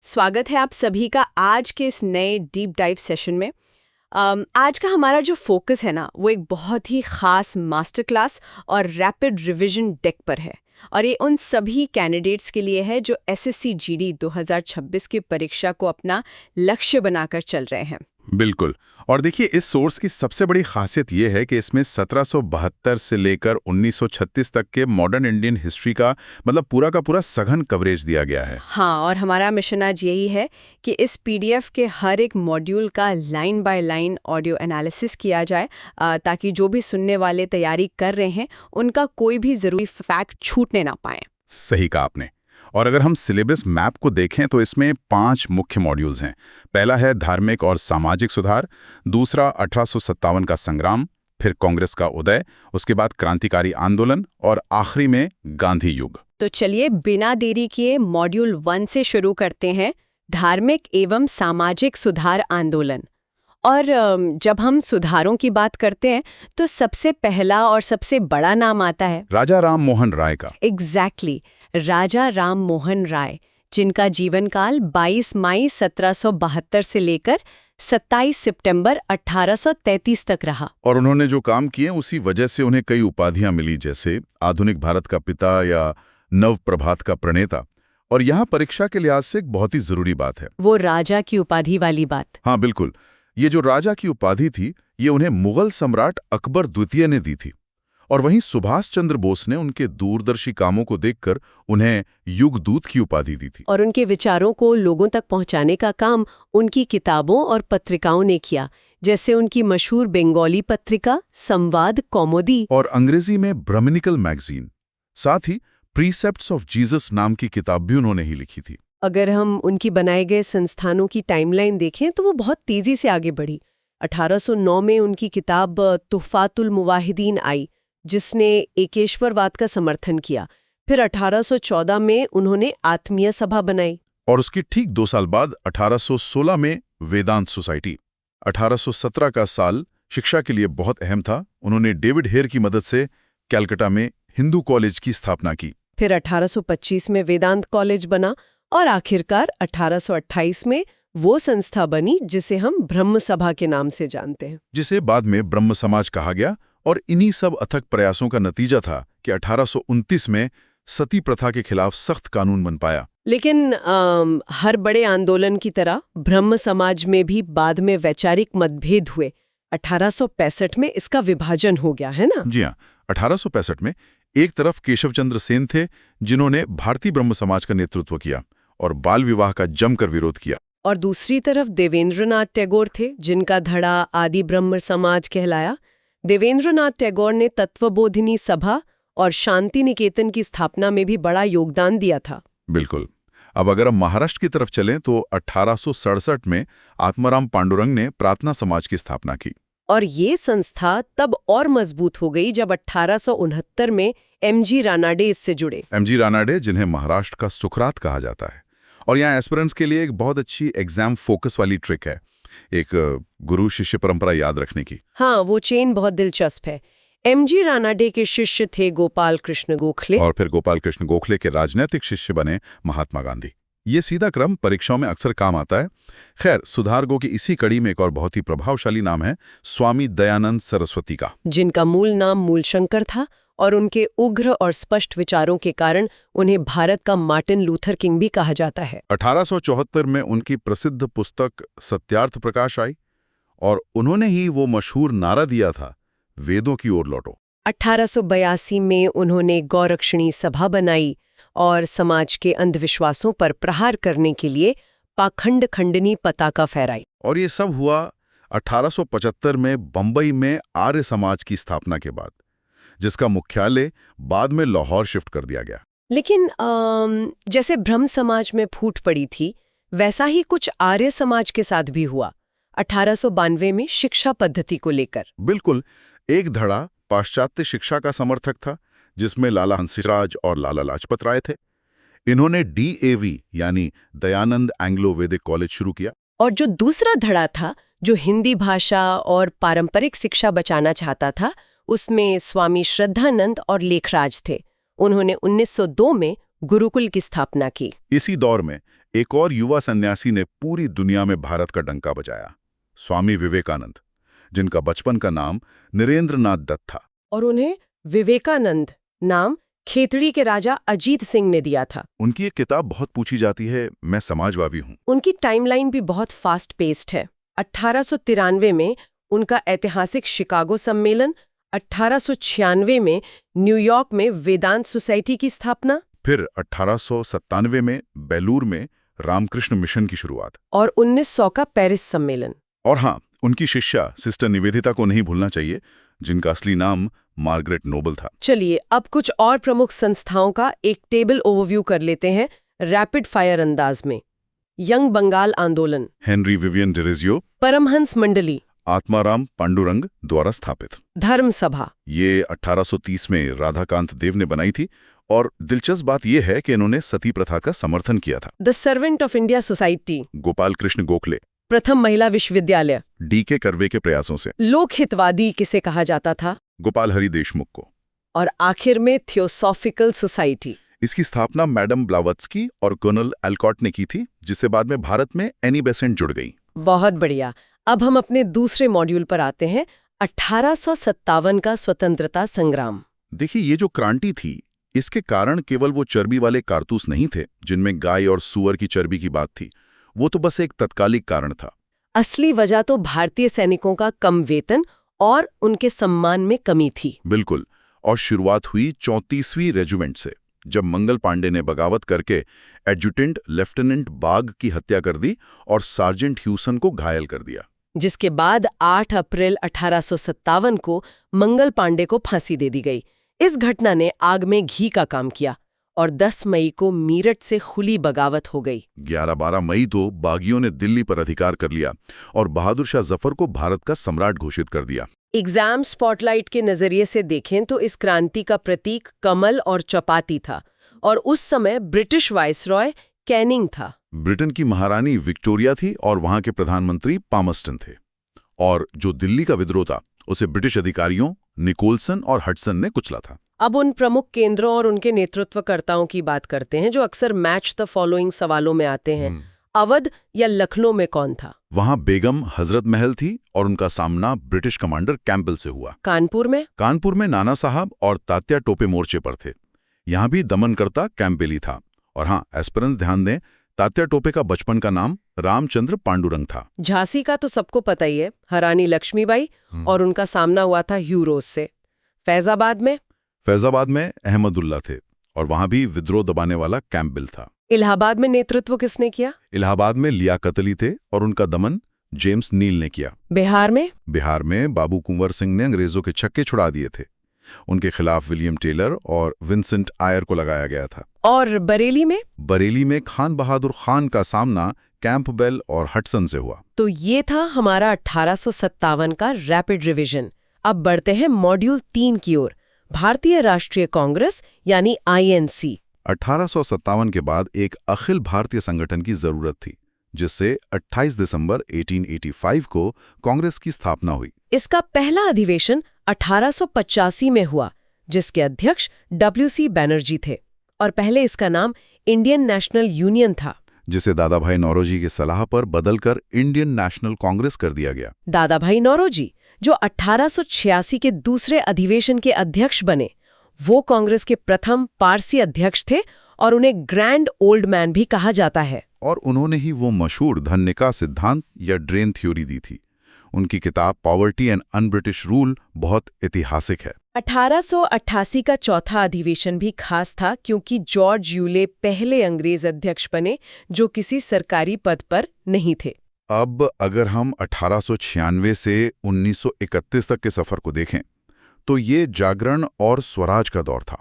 स्वागत है आप सभी का आज के इस नए डीप डाइव सेशन में। आज का हमारा जो फोकस है ना वो एक बहुत ही खास मास्टर क्लास और रैपिड रिवीजन डेक पर है और ये उन सभी कैंडिडेट्स के लिए है जो एसएससी जीडी 2026 की परीक्षा को अपना लक्ष्य बनाकर चल रहे हैं। बिल्कुल। और देखिए, इस सोर्स की सबसे बड़ी खासियत यह है कि इसमें 1772 से लेकर 1936 तक के मॉडर्न इंडियन हिस्ट्री का मतलब पूरा का पूरा सघन कवरेज दिया गया है। हाँ, और हमारा मिशन आज यही है कि इस पीडीएफ के हर एक मॉड्यूल का line by line audio analysis किया जाए ताकि जो भी सुनने वाले तैयारी कर रहे हैं उनका कोई भी जरूरी फैक्ट छूटने ना पाए। सही कहा आपने। और अगर हम सिलेबस मैप को देखें तो इसमें 5 मुख्य मॉड्यूल्स हैं। पहला है धार्मिक और सामाजिक सुधार, दूसरा 1857 का संग्राम, फिर कांग्रेस का उदय, उसके बाद क्रांतिकारी आंदोलन और आखिरी में गांधी युग। तो चलिए बिना देरी किए मॉड्यूल 1 से शुरू करते हैं, धार्मिक एवं सामाजिक सुधार आंदोलन। और जब हम सुधारों की बात करते हैं तो सबसे पहला और सबसे बड़ा नाम आता है राजा राम मोहन राय का। एग्जैक्टली, राजा राम मोहन राय, जिनका जीवन काल 22 मई 1772 से लेकर 27 सितंबर 1833 तक रहा। और उन्होंने जो काम किए उसी वजह से उन्हें कई उपाधियां मिली, जैसे आधुनिक भारत का पिता या नव प्रभात का प्रणेता। और यहाँ परीक्षा के लिहाज से एक बहुत ही जरूरी बात है, वो राजा की उपाधि वाली बात। हाँ बिल्कुल, ये जो राजा की उपाधि थी ये उन्हें मुगल सम्राट अकबर द्वितीय ने दी थी। और वहीं सुभाष चंद्र बोस ने उनके दूरदर्शी कामों को देखकर उन्हें युगदूत की उपाधि दी थी। और उनके विचारों को लोगों तक पहुंचाने का काम उनकी किताबों और पत्रिकाओं ने किया, जैसे उनकी मशहूर बंगाली पत्रिका संवाद कौमुदी और अंग्रेजी में ब्रह्मनिकल मैगजीन। साथ ही प्रीसेप्ट्स ऑफ जीसस नाम की किताब भी उन्होंने ही लिखी थी। अगर हम उनकी बनाए गए संस्थानों की टाइमलाइन देखें तो वो बहुत तेजी से आगे बढ़ी। 1809 में उनकी किताब तुहफातुल मुवाहिदीन आई, जिसने एकेश्वरवाद का समर्थन किया। फिर 1814 में उन्होंने आत्मीय सभा बनाई और उसकी ठीक 2 साल बाद 1816 में वेदांत सोसाइटी। 1817 का साल शिक्षा के लिए बहुत अहम था। उन्होंने डेविड हेयर की मदद से कलकत्ता में हिंदू कॉलेज की स्थापना की। फिर 1825 में वेदांत कॉलेज बना और आखिरकार 1828 में वो संस्था बनी जिसे हम ब्रह्म सभा के नाम से जानते हैं, जिसे बाद में ब्रह्म समाज कहा गया। और इन्हीं सब अथक प्रयासों का नतीजा था कि 1829 में सती प्रथा के खिलाफ सख्त कानून बन पाया। लेकिन हर बड़े आंदोलन की तरह ब्रह्म समाज में भी बाद में वैचारिक मतभेद हुए। 1865 में इसका विभाजन हो गया, है ना? जी हाँ, 1865 में एक तरफ केशव चंद्र सेन थे, जिन्होंने भारतीय ब्रह्म समाज का नेतृत्व किया और बाल विवाह का जमकर विरोध किया। और दूसरी तरफ देवेंद्रनाथ टैगोर थे, जिनका धड़ा आदि ब्रह्म समाज कहलाया। देवेंद्रनाथ टैगोर ने तत्वबोधिनी सभा और शांति निकेतन की स्थापना में भी बड़ा योगदान दिया था। बिल्कुल। अब अगर हम महाराष्ट्र की तरफ चलें तो 1867 में आत्माराम पांडुरंग ने प्रार्थना समाज की स्थापना की। और ये संस्था तब और मजबूत हो गई जब 1869 में एमजी रानाडे इससे जुड़े। एमजी रानाडे, जिन्हें महाराष्ट्र का सुकरात कहा जाता है। और यहाँ एस्पिरेंट्स के लिए एक बहुत अच्छी एग्जाम फोकस वाली ट्रिक है, एक गुरु शिष्य परंपरा याद रखने की। हाँ, वो चेन बहुत दिलचस्प है। एमजी रानाडे के शिष्य थे गोपाल कृष्ण गोखले, और फिर गोपाल कृष्ण गोखले के राजनीतिक शिष्य बने महात्मा गांधी। ये सीधा क्रम परीक्षाओं में अक्सर काम आता है। खैर, सुधारकों की इसी कड़ी में एक और बहुत ही प्रभावशाली नाम है स्वामी दयानंद सरस्वती का, जिनका मूल नाम मूलशंकर था और उनके उग्र और स्पष्ट विचारों के कारण उन्हें भारत का मार्टिन लूथर किंग भी कहा जाता है। 1874 में उनकी प्रसिद्ध पुस्तक सत्यार्थ प्रकाश आई और उन्होंने ही वो मशहूर नारा दिया था, वेदों की ओर लौटो। 1882 में उन्होंने गौरक्षणी सभा बनाई और समाज के अंधविश्वासों पर प्रहार करने के लिए पाखंड खंडनी पताका फहराई। और ये सब हुआ 1875 में बंबई में आर्य समाज की स्थापना के बाद, जिसका मुख्यालय बाद में लाहौर शिफ्ट कर दिया गया। लेकिन जैसे ब्रह्म समाज में फूट पड़ी थी, वैसा ही कुछ आर्य समाज के साथ भी हुआ 1892 में शिक्षा पद्धति को लेकर। बिल्कुल, एक धड़ा पाश्चात्य शिक्षा का समर्थक था, जिसमें लाला हंसराज और लाला लाजपत राय थे। इन्होंने DAV यानी दयानंद एंग्लो वैदिक कॉलेज शुरू किया। और जो दूसरा धड़ा था, जो हिंदी भाषा और पारंपरिक शिक्षा बचाना चाहता था, उसमें स्वामी श्रद्धानंद और लेखराज थे। उन्होंने 1902 में गुरुकुल की स्थापना की। इसी दौर में एक और युवा सन्यासी ने पूरी दुनिया में भारत का डंका बजाया, स्वामी विवेकानंद, जिनका बचपन का नाम नरेंद्रनाथ दत्त था। और उन्हें विवेकानंद नाम खेतड़ी के राजा अजीत सिंह ने दिया था। उनकी एक किताब बहुत पूछी जाती है, मैं समाजवादी हूँ। उनकी टाइमलाइन भी बहुत फास्ट पेस्ड है। 1893 में उनका ऐतिहासिक शिकागो सम्मेलन, 1896 में न्यूयॉर्क में वेदांत सोसाइटी की स्थापना, फिर 1897 में बेलूर में रामकृष्ण मिशन की शुरुआत, और 1900 का पेरिस सम्मेलन। और हाँ, उनकी शिष्या सिस्टर निवेदिता को नहीं भूलना चाहिए, जिनका असली नाम मार्गरेट नोबल था। चलिए अब कुछ और प्रमुख संस्थाओं का एक टेबल ओवरव्यू कर लेते हैं रैपिड फायर अंदाज में। यंग बंगाल आंदोलन, हेनरी विवियन डिरेजियो, परमहंस मंडली, आत्माराम पांडुरंग द्वारा स्थापित धर्म सभा, ये 1830 में राधाकांत देव ने बनाई थी, और दिलचस्प बात यह है कि इन्होंने सती प्रथा का समर्थन किया था। The servant of India society, Gopal Krishna Gokhale, प्रथम महिला विश्वविद्यालय, डी.के. कर्वे के प्रयासों से, लोकहितवादी किसे कहा जाता था, गोपाल हरि देशमुख को, और आखिर में थियोसॉफिकल सोसाइटी। इसकी स्थापना मैडम ब्लावत्स्की और कर्नल एल्कॉट ने की थी, जिससे बाद में भारत में एनी बेसेंट जुड़ गई। बहुत बढ़िया। अब हम अपने दूसरे मॉड्यूल पर आते हैं, 1857 का स्वतंत्रता संग्राम। देखिए, ये जो क्रांति थी, इसके कारण केवल वो चर्बी वाले कारतूस नहीं थे जिनमें गाय और सूअर की चर्बी की बात थी, वो तो बस एक तत्कालिक कारण था। असली वजह तो भारतीय सैनिकों का कम वेतन और उनके सम्मान में कमी थी। बिल्कुल, और शुरुआत हुई 34वीं रेजिमेंट से, जब मंगल पांडे ने बगावत करके एडजुटेंट लेफ्टिनेंट बाग की हत्या कर दी और सार्जेंट ह्यूसन को घायल कर दिया। जिसके बाद 8 अप्रैल 1857 को मंगल पांडे को फांसी दे दी गई। इस घटना ने आग में घी का काम किया और 10 मई को मीरठ से खुली बगावत हो गई। 11-12 मई तो बागियों ने दिल्ली पर अधिकार कर लिया और बहादुर शाह जफर को भारत का सम्राट घोषित कर दिया। एग्जाम स्पॉटलाइट के नजरिए से देखें तो इस क्रांति का प्रतीक कमल और चपाती था, और उस समय ब्रिटिश वाइसरॉय कैनिंग था। ब्रिटेन की महारानी विक्टोरिया थी और वहां के प्रधानमंत्री पामस्टन थे। और जो दिल्ली का विद्रोह था, उसे ब्रिटिश अधिकारियों निकोलसन और हडसन ने कुचला था। अब उन प्रमुख केंद्रों और उनके नेतृत्वकर्ताओं की बात करते हैं जो अक्सर मैच द फॉलोइंग सवालों में आते हैं। अवध या लखनऊ में कौन था? वहां बेगम हजरत महल थी और उनका सामना ब्रिटिश कमांडर कैंपबेल से हुआ। कानपुर में? कानपुर में नाना साहब और तात्या टोपे मोर्चे पर थे। यहां भी दमनकर्ता कैंपबेल ही था। और हाँ, एस्पिरेंट्स ध्यान दें, तात्या टोपे का बचपन का नाम रामचंद्र पांडुरंग था। झांसी का तो सबको पता ही है, हरानी लक्ष्मीबाई, और उनका सामना हुआ था ह्यूरोज से। फैजाबाद में? फैजाबाद में अहमदुल्ला थे और वहां भी विद्रोह दबाने वाला कैंपबेल था। इलाहाबाद में नेतृत्व किसने किया? इलाहाबाद में लियाकत अली थे और उनका दमन जेम्स नील ने किया। बिहार में? बिहार में बाबू कुंवर सिंह ने अंग्रेजों के छक्के छुड़ा दिए थे। उनके खिलाफ विलियम टेलर और विंसेंट आयर को लगाया गया था। और बरेली में? बरेली में खान बहादुर खान का सामना कैंपबेल और हडसन से हुआ। तो ये था हमारा 1857 का रैपिड रिवीजन। अब बढ़ते हैं मॉड्यूल 3 की ओर, भारतीय राष्ट्रीय कांग्रेस यानी INC। 1857 के बाद एक अखिल भारतीय संगठन की जरूरत थी, जिससे 28 दिसंबर 1885 को कांग्रेस की स्थापना हुई। इसका पहला अधिवेशन 1885 में हुआ, जिसके अध्यक्ष WC बैनर्जी थे, और पहले इसका नाम इंडियन नेशनल यूनियन था, जिसे दादा भाई नौरोजी की सलाह पर बदलकर इंडियन नेशनल कांग्रेस कर दिया गया। दादा भाई नौरोजी, जो 1886 के दूसरे अधिवेशन के अध्यक्ष बने, वो कांग्रेस के प्रथम पारसी अध्यक्ष थे और उन्हें ग्रैंड ओल्ड मैन भी कहा जाता है। और उन्होंने ही वो मशहूर धन्य सिद्धांत या ड्रेन थ्योरी दी थी। उनकी किताब पॉवर्टी एंड अनब्रिटिश रूल बहुत ऐतिहासिक है। 1888 का चौथा अधिवेशन भी खास था क्योंकि जॉर्ज यूले पहले अंग्रेज अध्यक्ष बने जो किसी सरकारी पद पर नहीं थे। अब अगर हम 1896 से 1931 तक के सफर को देखें तो ये जागरण और स्वराज का दौर था।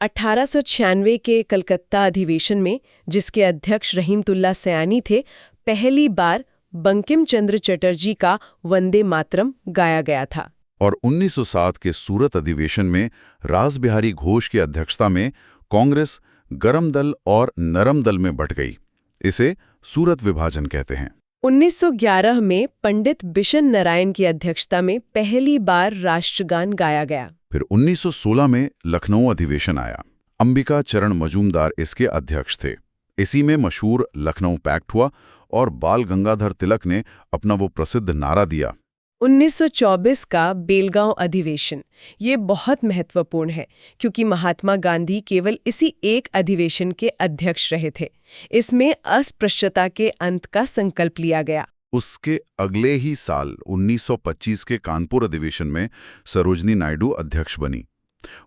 1896 के कलकत्ता अधिवेशन में, जिसके अध्यक्ष रहीमतुल्ला सयानी थे, पहली बार बंकिम चंद्र चटर्जी का वंदे मातरम गाया गया था। और 1907 के सूरत अधिवेशन में रासबिहारी घोष की अध्यक्षता में कांग्रेस गरम दल और नरम दल में बंट गई। इसे सूरत विभाजन कहते हैं। 1911 में पंडित बिशन नारायण की अध्यक्षता में पहली बार राष्ट्रगान गाया गया। फिर 1916 में लखनऊ अधिवेशन आया। अंबिका चरण मजूमदार इसके अध्यक्ष थे। इसी में मशहूर लखनऊ पैक्ट हुआ और बाल गंगाधर तिलक ने अपना वो प्रसिद्ध नारा दिया। 1924 का बेलगांव अधिवेशन ये बहुत महत्वपूर्ण है क्योंकि महात्मा गांधी केवल इसी एक अधिवेशन के अध्यक्ष रहे थे। इसमें अस्पृश्यता के अंत का संकल्प लिया गया। उसके अगले ही साल 1925 के कानपुर अधिवेशन में सरोजनी नायडू अध्यक्ष बनी।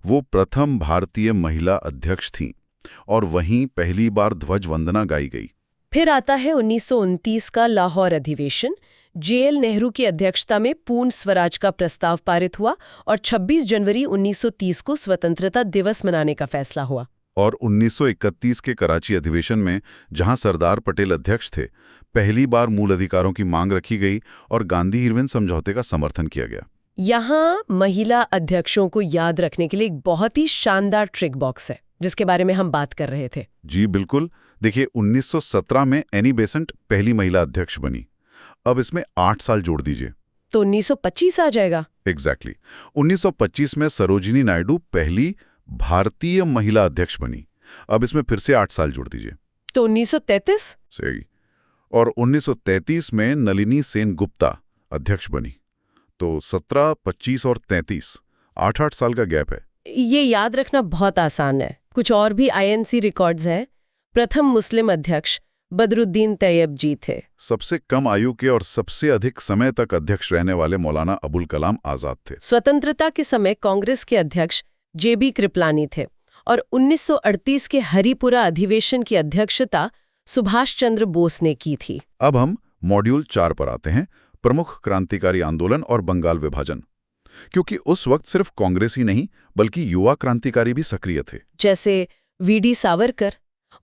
वो प्रथम भारतीय महिला अध्यक्ष थीं और वहीं पहली बार ध्वज वंदना गाई गई। फिर आता है 1929 का लाहौर अधिवेशन। जेएल नेहरू की अध्यक्षता में पूर्ण स्वराज का प्रस्ताव पारित हुआ और 26 जनवरी 1930 को स्वतंत्रता दिवस मनाने का फैसला हुआ। और 1931 के कराची अधिवेशन में, जहां सरदार पटेल अध्यक्ष थे, पहली बार मूल अधिकारों की मांग रखी गई और गांधी-इरविन समझौते का समर्थन किया गया। यहाँ महिला अध्यक्षों को याद रखने के लिए एक बहुत ही शानदार ट्रिक बॉक्स है जिसके बारे में हम बात कर रहे थे। जी बिल्कुल। देखिए, 1917 में एनी बेसेंट पहली महिला अध्यक्ष बनी। अब इसमें 8 साल जोड़ दीजिए तो 1925 आ जाएगा। एग्जैक्टली। 1925 में सरोजिनी नायडू पहली भारतीय महिला अध्यक्ष बनी। अब इसमें फिर से 8 साल जोड़ दीजिए तो 1933। सही। और 1933 में नलिनी सेन गुप्ता अध्यक्ष बनी। तो 17, 25 और 33, 8-8 साल का गैप है। ये याद रखना बहुत आसान है। कुछ और भी आईएनसी रिकॉर्ड्स है। प्रथम मुस्लिम अध्यक्ष बदरुद्दीन तैयब जी थे। सबसे कम आयु के और सबसे अधिक समय तक अध्यक्ष रहने वाले मौलाना अबुल कलाम आजाद थे। स्वतंत्रता के समय कांग्रेस के अध्यक्ष जेबी कृपलानी थे और 1938 के हरिपुरा अधिवेशन की अध्यक्षता सुभाष चंद्र बोस ने की थी। अब हम मॉड्यूल 4 पर आते हैं, प्रमुख क्रांतिकारी आंदोलन और बंगाल विभाजन। क्योंकि उस वक्त सिर्फ कांग्रेस ही नहीं बल्कि युवा क्रांतिकारी भी सक्रिय थे। जैसे वीडी सावरकर,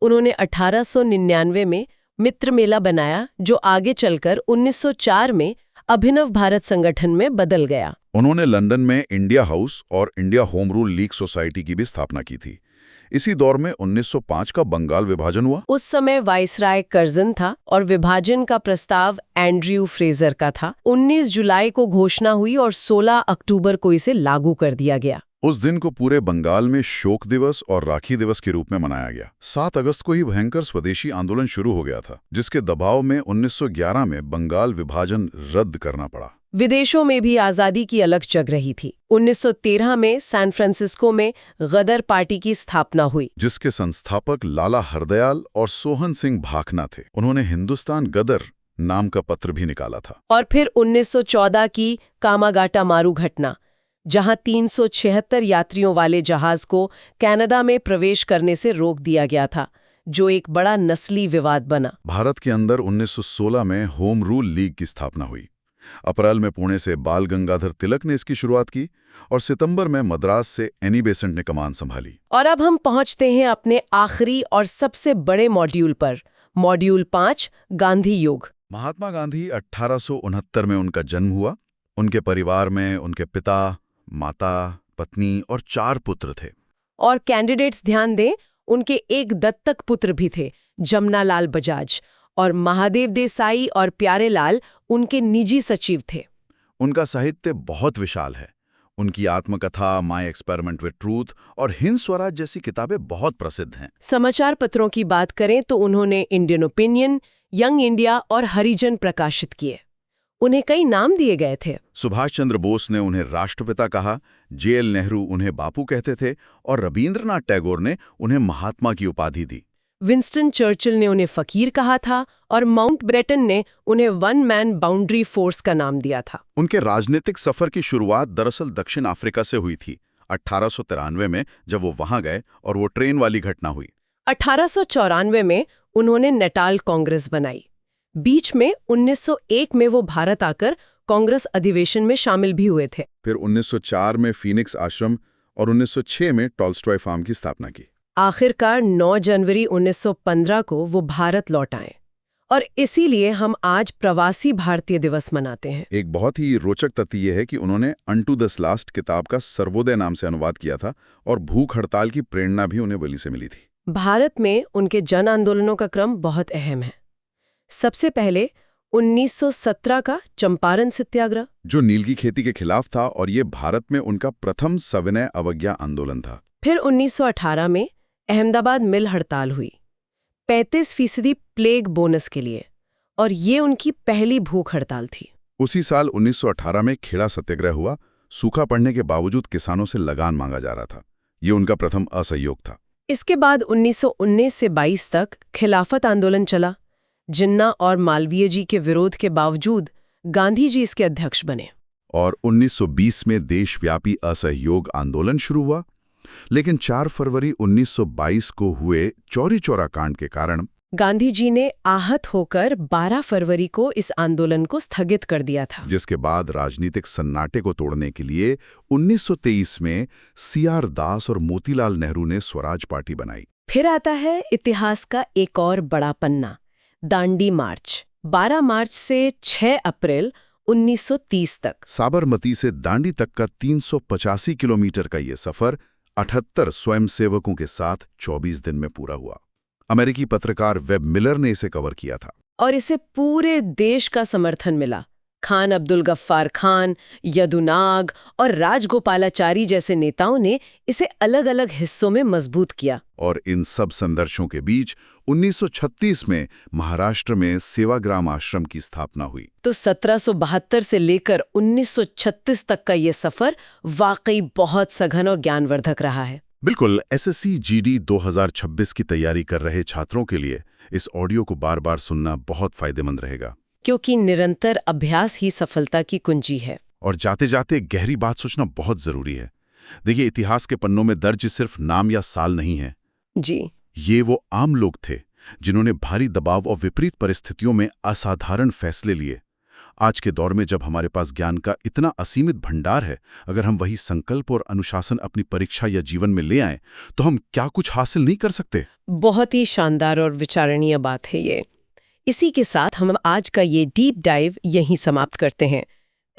उन्होंने 1899 में मित्र मेला बनाया जो आगे चलकर 1904 में अभिनव भारत संगठन में बदल गया। उन्होंने लंदन में इंडिया हाउस और India home rule league society की भी स्थापना की थी। इसी दौर में 1905 का बंगाल विभाजन हुआ। उस समय वाइसराय कर्जन था और विभाजन का प्रस्ताव एंड्रयू फ्रेजर का था। 19 जुलाई को घोषणा हुई और 16 अक्टूबर को इसे लागू कर दिया गया। उस दिन को पूरे बंगाल में शोक दिवस और राखी दिवस के रूप में मनाया गया। 7 अगस्त को ही भयंकर स्वदेशी आंदोलन शुरू हो गया था, जिसके दबाव में 1911 में बंगाल विभाजन रद्द करना पड़ा। विदेशों में भी आजादी की अलग जग रही थी। 1913 में सैन फ्रांसिस्को में गदर पार्टी की स्थापना हुई, जिसके संस्थापक लाला हरदयाल और सोहन सिंह भाखना थे। उन्होंने हिंदुस्तान गदर नाम का पत्र भी निकाला था। और फिर 1914 की कामागाटा मारू घटना, जहां 376 यात्रियों वाले जहाज को कनाडा में प्रवेश करने से रोक दिया गया था, जो एक बड़ा नस्ली विवाद बना। भारत के अंदर 1916 में होम रूल लीग की स्थापना हुई। अप्रैल में पुणे से बाल गंगाधर तिलक ने इसकी शुरुआत की और सितंबर में मद्रास से एनी बेसेंट ने कमान संभाली। और अब हम पहुंचते हैं अपने आखिरी और सबसे बड़े मॉड्यूल पर, मॉड्यूल 5, गांधी युग। महात्मा गांधी 1869 में उनका जन्म हुआ। उनके परिवार में उनके पिता, माता, पत्नी और 4 पुत्र थे। और कैंडिडेट्स ध्यान दें, उनके एक दत्तक पुत्र भी थे, जमनालाल बजाज, और महादेव देसाई और प्यारेलाल उनके निजी सचिव थे। उनका साहित्य बहुत विशाल है। उनकी आत्मकथा, माय एक्सपेरिमेंट विद ट्रूथ और हिंद स्वराज जैसी किताबें बहुत प्रसिद्ध हैं। समाचार पत्रों की बात करें तो उन्होंने इंडियन ओपिनियन, यंग इंडिया और हरिजन प्रकाशित किए। उन्हें कई नाम दिए गए थे। सुभाष चंद्र बोस ने उन्हें राष्ट्रपिता कहा, जेएल नेहरू उन्हें बापू कहते थे और रवींद्रनाथ टैगोर ने उन्हें महात्मा की उपाधि दी। विंस्टन चर्चिल ने उन्हें फकीर कहा था और माउंटबेटन ने उन्हें वन मैन बाउंड्री फोर्स का नाम दिया था। उनके राजनीतिक सफर की शुरुआत दरअसल दक्षिण अफ्रीका से हुई थी, 1893 में, जब वो वहां गए और वो ट्रेन वाली घटना हुई। 1894 में उन्होंने नेटाल कांग्रेस बनाई। बीच में 1901 में वो भारत आकर कांग्रेस अधिवेशन में शामिल भी हुए थे। फिर 1904 में फीनिक्स आश्रम और 1906 में टॉल्स्टॉय फार्म की स्थापना की। आखिरकार 9 जनवरी 1915 को वो भारत लौट आए और इसीलिए हम आज प्रवासी भारतीय दिवस मनाते हैं। एक बहुत ही रोचक तथ्य यह है कि उन्होंने अनटू द लास्ट किताब का सर्वोदय नाम से अनुवाद किया था और भूख हड़ताल की प्रेरणा भी उन्हें वली से मिली थी। भारत में उनके जन आंदोलनों का क्रम बहुत अहम है। सबसे पहले 1917 का चंपारण सत्याग्रह, जो नील की खेती के खिलाफ था, और ये भारत में उनका प्रथम सविनय अवज्ञा आंदोलन था। फिर 1918 में अहमदाबाद मिल हड़ताल हुई। 35% प्लेग बोनस के लिए, और ये उनकी पहली भूख हड़ताल थी। उसी साल 1918 में खेड़ा सत्याग्रह हुआ। सूखा पड़ने के बावजूद किसानों से लगान मांगा जा रहा था। ये उनका प्रथम असहयोग था। इसके बाद 1919 से 22 तक खिलाफत आंदोलन चला। जिन्ना और मालवीय जी के विरोध के बावजूद गांधी जी इसके अध्यक्ष बने। और 1920 में देशव्यापी असहयोग आंदोलन शुरू हुआ। लेकिन 4 फरवरी 1922 को हुए चौरी चौरा कांड के कारण गांधी जी ने आहत होकर 12 फरवरी को इस आंदोलन को स्थगित कर दिया था, जिसके बाद राजनीतिक सन्नाटे को तोड़ने के लिए 1923 में CR दास और मोतीलाल नेहरू ने स्वराज पार्टी बनाई। फिर आता है इतिहास का एक और बड़ा पन्ना, दांडी मार्च। 12 मार्च से 6 अप्रैल 1930 तक। साबरमती से दांडी तक का 385 किलोमीटर का ये सफर 78 स्वयंसेवकों के साथ 24 दिन में पूरा हुआ। अमेरिकी पत्रकार वेब मिलर ने इसे कवर किया था। और इसे पूरे देश का समर्थन मिला। खान अब्दुल गफ्फार खान, यदुनाग और राजगोपालाचारी जैसे नेताओं ने इसे अलग अलग हिस्सों में मजबूत किया। और इन सब संघर्षों के बीच 1936 में महाराष्ट्र में सेवाग्राम आश्रम की स्थापना हुई। तो 1772 से लेकर 1936 तक का ये सफर वाकई बहुत सघन और ज्ञानवर्धक रहा है। बिल्कुल। SSC GD 2026 की तैयारी कर रहे छात्रों के लिए इस ऑडियो को बार बार सुनना बहुत फायदेमंद रहेगा, क्योंकि निरंतर अभ्यास ही सफलता की कुंजी है। और जाते जाते गहरी बात सोचना बहुत जरूरी है। देखिए, इतिहास के पन्नों में दर्ज सिर्फ नाम या साल नहीं है जी, ये वो आम लोग थे जिन्होंने भारी दबाव और विपरीत परिस्थितियों में असाधारण फैसले लिए। आज के दौर में जब हमारे पास ज्ञान का इतना असीमित भंडार है, अगर हम वही संकल्प और अनुशासन अपनी परीक्षा या जीवन में ले आएं, तो हम क्या कुछ हासिल नहीं कर सकते। बहुत ही शानदार और विचारणीय बात है ये। इसी के साथ हम आज का ये डीप डाइव यहीं समाप्त करते हैं।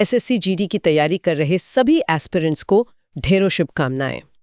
SSC GD की तैयारी कर रहे सभी एस्पिरेंट्स को ढेरों शुभकामनाएं।